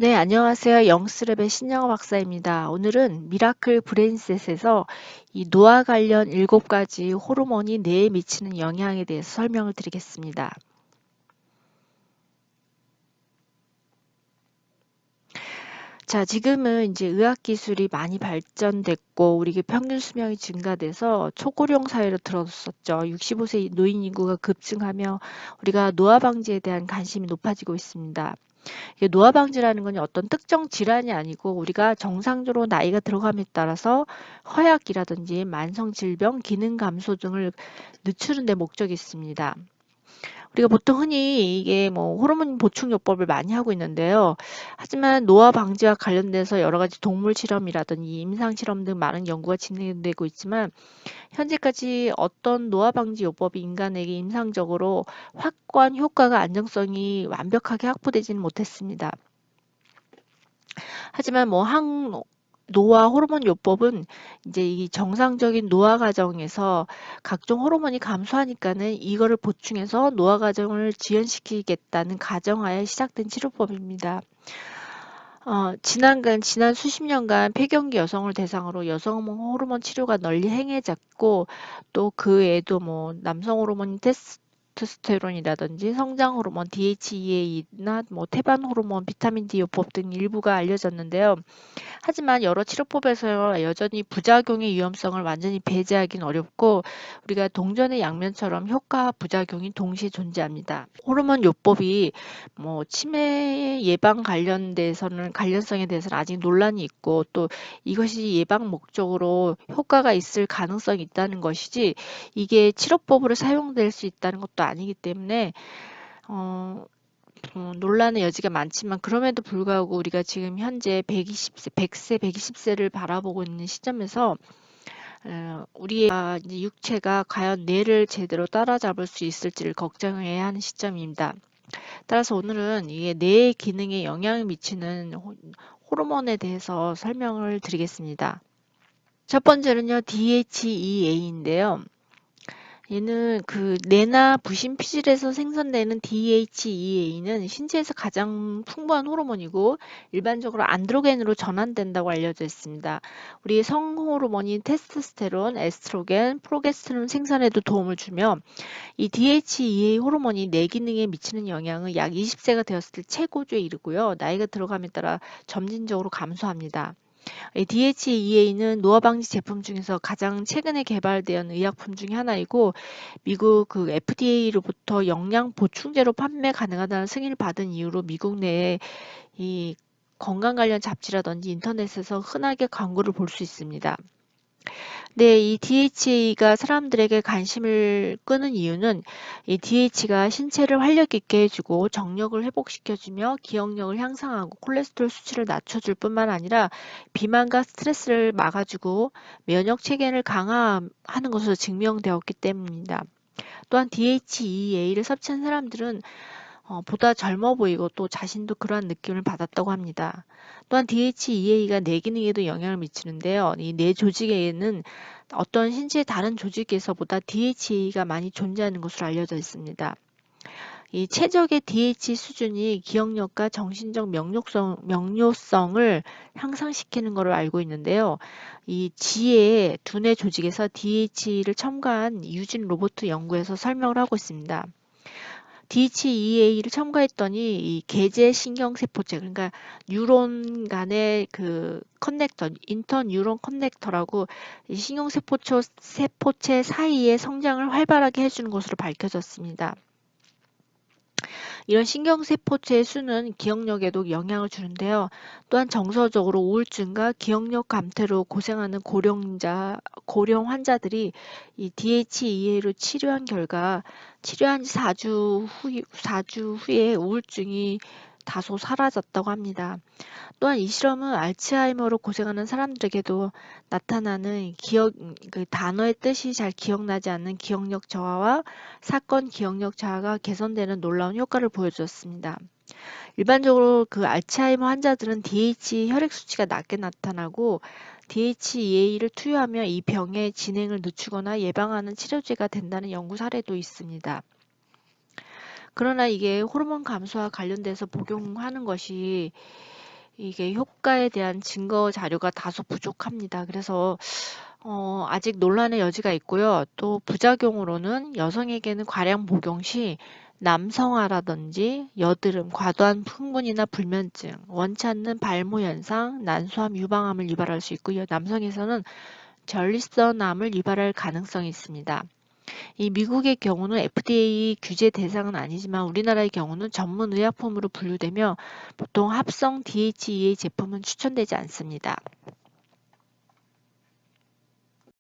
네, 안녕하세요. 영스랩의 신영아 박사입니다. 오늘은 미라클 브레인셋에서 이 노화 관련 7가지 호르몬이 뇌에 미치는 영향에 대해서 설명을 드리겠습니다. 자, 지금은 이제 의학 기술이 많이 발전됐고 우리 평균 수명이 증가돼서 초고령 사회로 들어섰죠. 65세 노인 인구가 급증하며 우리가 노화 방지에 대한 관심이 높아지고 있습니다. 이게 노화 방지라는 건 어떤 특정 질환이 아니고 우리가 정상적으로 나이가 들어감에 따라서 허약이라든지 만성 질병, 기능 감소 등을 늦추는 데 목적이 있습니다. 우리가 보통 흔히 이게 뭐 호르몬 보충 요법을 많이 하고 있는데요. 하지만 노화 방지와 관련돼서 여러 가지 동물 실험이라든지 임상 실험 등 많은 연구가 진행되고 있지만 현재까지 어떤 노화 방지 요법이 인간에게 임상적으로 확고한 효과가 안정성이 완벽하게 확보되지는 못했습니다. 하지만 뭐 노화 호르몬 요법은 이제 이 정상적인 노화 과정에서 각종 호르몬이 감소하니까는 이거를 보충해서 노화 과정을 지연시키겠다는 가정하에 시작된 치료법입니다. 지난 수십 년간 폐경기 여성을 대상으로 여성 호르몬 치료가 널리 행해졌고, 또 그 외에도 뭐 남성 호르몬인 테스토스테론이라든지 성장 호르몬 DHEA나 뭐 태반 호르몬, 비타민 D 요법 등 일부가 알려졌는데요. 하지만 여러 치료법에서 여전히 부작용의 위험성을 완전히 배제하기는 어렵고 우리가 동전의 양면처럼 효과와 부작용이 동시에 존재합니다. 호르몬 요법이 뭐 치매 예방 관련성에 대해서는 아직 논란이 있고 또 이것이 예방 목적으로 효과가 있을 가능성이 있다는 것이지 이게 치료법으로 사용될 수 있다는 것도 아니기 때문에 어, 논란의 여지가 많지만 그럼에도 불구하고 우리가 지금 현재 120세, 100세, 120세를 바라보고 있는 시점에서 우리의 이제 육체가 과연 뇌를 제대로 따라잡을 수 있을지를 걱정해야 하는 시점입니다. 따라서 오늘은 이게 뇌의 기능에 영향을 미치는 호르몬에 대해서 설명을 드리겠습니다. 첫 번째는요, DHEA인데요. 얘는 그 뇌나 부신 피질에서 생성되는 DHEA는 신체에서 가장 풍부한 호르몬이고 일반적으로 안드로겐으로 전환된다고 알려져 있습니다. 우리의 성호르몬인 테스토스테론, 에스트로겐, 프로게스테론 생산에도 도움을 주며 이 DHEA 호르몬이 뇌 기능에 미치는 영향은 약 20세가 되었을 때 최고조에 이르고요. 나이가 들어감에 따라 점진적으로 감소합니다. DHEA는 노화 방지 제품 중에서 가장 최근에 개발된 의약품 중에 하나이고 미국 그 FDA로부터 영양 보충제로 판매 가능하다는 승인을 받은 이후로 미국 내에 이 건강 관련 잡지라든지 인터넷에서 흔하게 광고를 볼 수 있습니다. 네, 이 DHA가 사람들에게 관심을 끄는 이유는 이 DH가 신체를 활력 있게 해주고 정력을 회복시켜주며 기억력을 향상하고 콜레스테롤 수치를 낮춰줄 뿐만 아니라 비만과 스트레스를 막아주고 면역 체계를 강화하는 것으로 증명되었기 때문입니다. 또한 DHEA를 섭취한 사람들은 보다 젊어 보이고 또 자신도 그러한 느낌을 받았다고 합니다. 또한 DHEA가 뇌 기능에도 영향을 미치는데요. 이 뇌 조직에는 어떤 신체의 다른 조직에서보다 DHEA가 많이 존재하는 것으로 알려져 있습니다. 이 최적의 DHE 수준이 기억력과 정신적 명료성을 향상시키는 것을 알고 있는데요. 이 지혜의 두뇌 조직에서 DHE를 첨가한 유진 로버트 연구에서 설명을 하고 있습니다. DHEA를 첨가했더니 이 계제 신경세포체 그러니까 뉴런 간의 그 커넥터 인터뉴런 커넥터라고 이 세포체 사이의 성장을 활발하게 해주는 것으로 밝혀졌습니다. 이런 신경세포체의 수는 기억력에도 영향을 주는데요. 또한 정서적으로 우울증과 기억력 감퇴로 고생하는 고령 환자들이 이 DHEA로 치료한 결과 치료한 지 4주 후에 우울증이 다소 사라졌다고 합니다. 또한 이 실험은 알츠하이머로 고생하는 사람들에게도 나타나는 그 단어의 뜻이 잘 기억나지 않는 기억력 저하와 사건 기억력 저하가 개선되는 놀라운 효과를 보여주었습니다. 일반적으로 그 알츠하이머 환자들은 DH 혈액 수치가 낮게 나타나고 DHEA를 투여하며 이 병의 진행을 늦추거나 예방하는 치료제가 된다는 연구 사례도 있습니다. 그러나 이게 호르몬 감소와 관련돼서 복용하는 것이 이게 효과에 대한 증거 자료가 다소 부족합니다. 그래서 아직 논란의 여지가 있고요. 또 부작용으로는 여성에게는 과량 복용 시 남성화라든지 여드름, 과도한 흥분이나 불면증, 원치 않는 발모 현상, 난소암, 유방암을 유발할 수 있고요. 남성에서는 전립선암을 유발할 가능성이 있습니다. 이 미국의 경우는 FDA 규제 대상은 아니지만 우리나라의 경우는 전문 의약품으로 분류되며 보통 합성 DHEA 제품은 추천되지 않습니다.